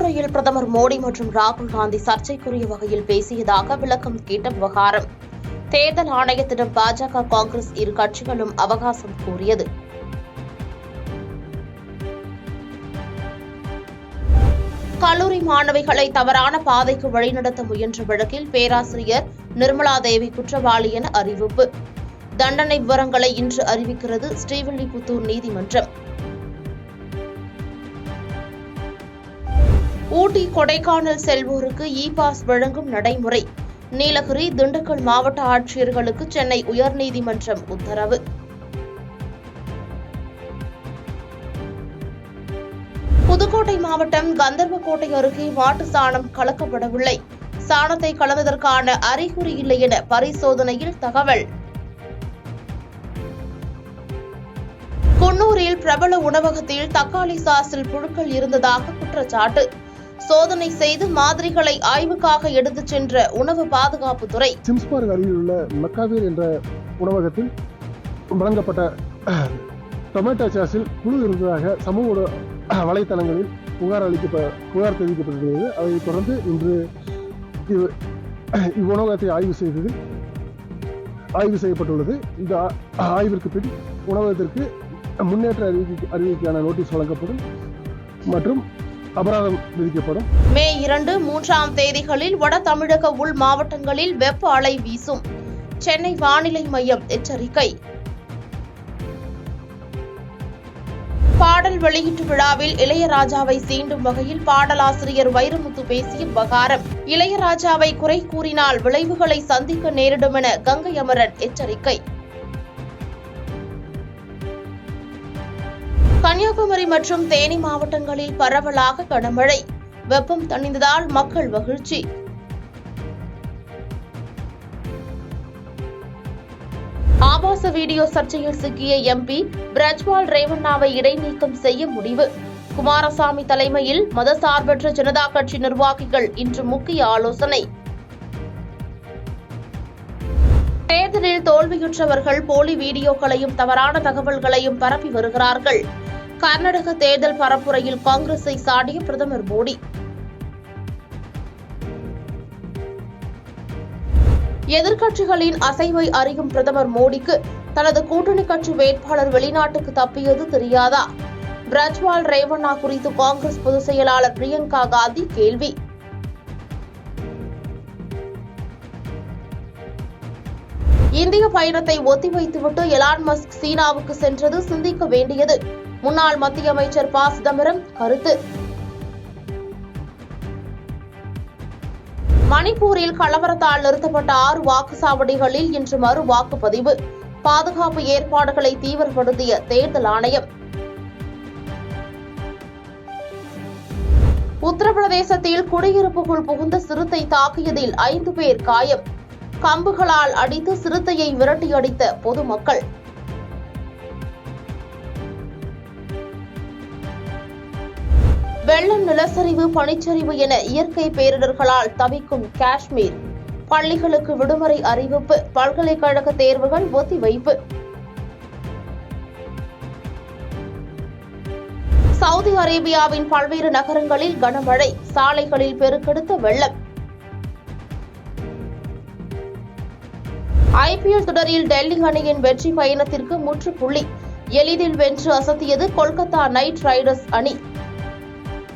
பரப்புரையில் பிரதமர் மோடி மற்றும் ராகுல் காந்தி சர்ச்சைக்குரிய வகையில் பேசியதாக விளக்கம் கேட்ட விவகாரம். தேர்தல் ஆணையத்திடம் பாஜக, காங்கிரஸ் இரு கட்சிகளும் அவகாசம் கோரியது. கல்லூரி மாணவிகளை தவறான பாதைக்கு வழிநடத்த முயன்ற வழக்கில் பேராசிரியர் நிர்மலா தேவி குற்றவாளி என அறிவிப்பு. தண்டனை விவரங்களை இன்று அறிவிக்கிறது ஸ்ரீவில்லிபுத்தூர் நீதிமன்றம். ஊட்டி, கொடைக்கானல் செல்வோருக்கு இ-பாஸ் வழங்கும் நடைமுறை. நீலகிரி, திண்டுக்கல் மாவட்ட ஆட்சியர்களுக்கு சென்னை உயர்நீதிமன்றம் உத்தரவு. புதுக்கோட்டை மாவட்டம் கந்தர்வக்கோட்டை அருகே மாட்டு சாணம் கலக்கப்படவில்லை. சாணத்தை கலந்ததற்கான அறிகுறி இல்லை என பரிசோதனையில் தகவல். குன்னூரில் பிரபல உணவகத்தில் தக்காளி சாஸில் புழுக்கள் இருந்ததாக குற்றச்சாட்டு. சோதனை செய்து மாதிரிகளை ஆய்வுக்காக எடுத்துச் சென்ற உணவு பாதுகாப்புத்துறை. சிம்ஸ்பார்க் அருகில் உள்ள மெக்காவீர் என்ற உணவகத்தில் வழங்கப்பட்ட டொமேட்டோ சாஸில் புழு இருந்ததாக சமூக வலைத்தளங்களில் புகார் தெரிவிக்கப்பட்டிருக்கிறது. அதைத் தொடர்ந்து இன்று இவ்வுணவகத்தை ஆய்வு செய்யப்பட்டுள்ளது. இந்த ஆய்விற்கு பின் உணவகத்திற்கு முன்னேற்ற அறிவிக்கையான நோட்டீஸ் வழங்கப்படும் மற்றும் அபராதம் விதிக்கப்படும். மே 2, 3ஆம் தேதிகளில் வட தமிழக உள் மாவட்டங்களில் வெப்ப அலை வீசும். சென்னை வானிலை மையம் எச்சரிக்கை. பாடல் வெளியீட்டு விழாவில் இளையராஜாவை சீண்டும் வகையில் பாடலாசிரியர் வைரமுத்து பேசிய விவகாரம். இளையராஜாவை குறை கூறினால் விளைவுகளை சந்திக்க நேரிடும் என கங்கை அமரன் எச்சரிக்கை. கன்னியாகுமரி மற்றும் தேனி மாவட்டங்களில் பரவலாக கனமழை. வெப்பம் தணிந்ததால் மக்கள் மகிழ்ச்சி. ஆபாச வீடியோ சர்ச்சையில் சிக்கிய எம்பி பிரஜ்வால் ரேவண்ணாவை இடைநீக்கம் செய்ய முடிவு. குமாரசாமி தலைமையில் மதசார்பற்ற ஜனதா கட்சி நிர்வாகிகள் இன்று முக்கிய ஆலோசனை. தேர்தலில் தோல்வியுற்றவர்கள் போலி வீடியோக்களையும் தவறான தகவல்களையும் பரப்பி வருகிறார்கள். கர்நாடக தேர்தல் பரப்புரையில் காங்கிரஸை சாடிய பிரதமர் மோடி. எதிர்க்கட்சிகளின் அசைவை அறியும் பிரதமர் மோடிக்கு தனது கூட்டணி கட்சி வேட்பாளர் வெளிநாட்டுக்கு தப்பியது தெரியாதா? பிரஜ்வால் ரேவண்ணா குறித்து காங்கிரஸ் பொதுச் செயலாளர் பிரியங்கா காந்தி கேள்வி. இந்திய பயணத்தை ஒத்திவைத்துவிட்டு எலான் மஸ்க் சீனாவுக்கு சென்றது சிந்திக்க வேண்டியது. முன்னாள் மத்திய அமைச்சர் ப. சிதம்பரம் கருத்து. மணிப்பூரில் கலவரத்தால் நிறுத்தப்பட்ட 6 வாக்குச்சாவடிகளில் இன்று மறு வாக்குப்பதிவு. பாதுகாப்பு ஏற்பாடுகளை தீவிரப்படுத்திய தேர்தல் ஆணையம். உத்தரப்பிரதேசத்தில் குடியிருப்புக்குள் புகுந்த சிறுத்தை தாக்கியதில் 5 பேர் காயம். கம்புகளால் அடித்து சிறுத்தையை விரட்டியடித்த பொதுமக்கள். வெள்ளம், நிலச்சரிவு, பனிச்சரிவு என இயற்கை பேரிடர்களால் தவிக்கும் காஷ்மீர். பள்ளிகளுக்கு விடுமுறை அறிவிப்பு. பல்கலைக்கழக தேர்வுகள் ஒத்திவைப்பு. சவுதி அரேபியாவின் பல்வேறு நகரங்களில் கனமழை. சாலைகளில் பெருக்கெடுத்த வெள்ளம். IPL தொடரில் டெல்லி அணியின் வெற்றி பயணத்திற்கு முற்றுப்புள்ளி. எளிதில் வென்று அசத்தியது கொல்கத்தா நைட் ரைடர்ஸ் அணி.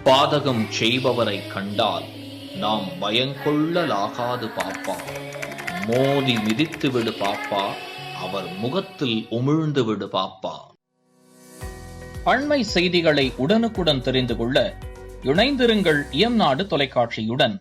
பாதகம் செய்பவரை கண்டால் நாம் பயங்கொள்ளலாகாது பாப்பா. மோதி மிதித்து விடு பாப்பா, அவர் முகத்தில் உமிழ்ந்து விடு பாப்பா. அண்மை செய்திகளை உடனுக்குடன் தெரிந்து கொள்ள இணைந்திருங்கள் இயம்நாடு தொலைக்காட்சியுடன்.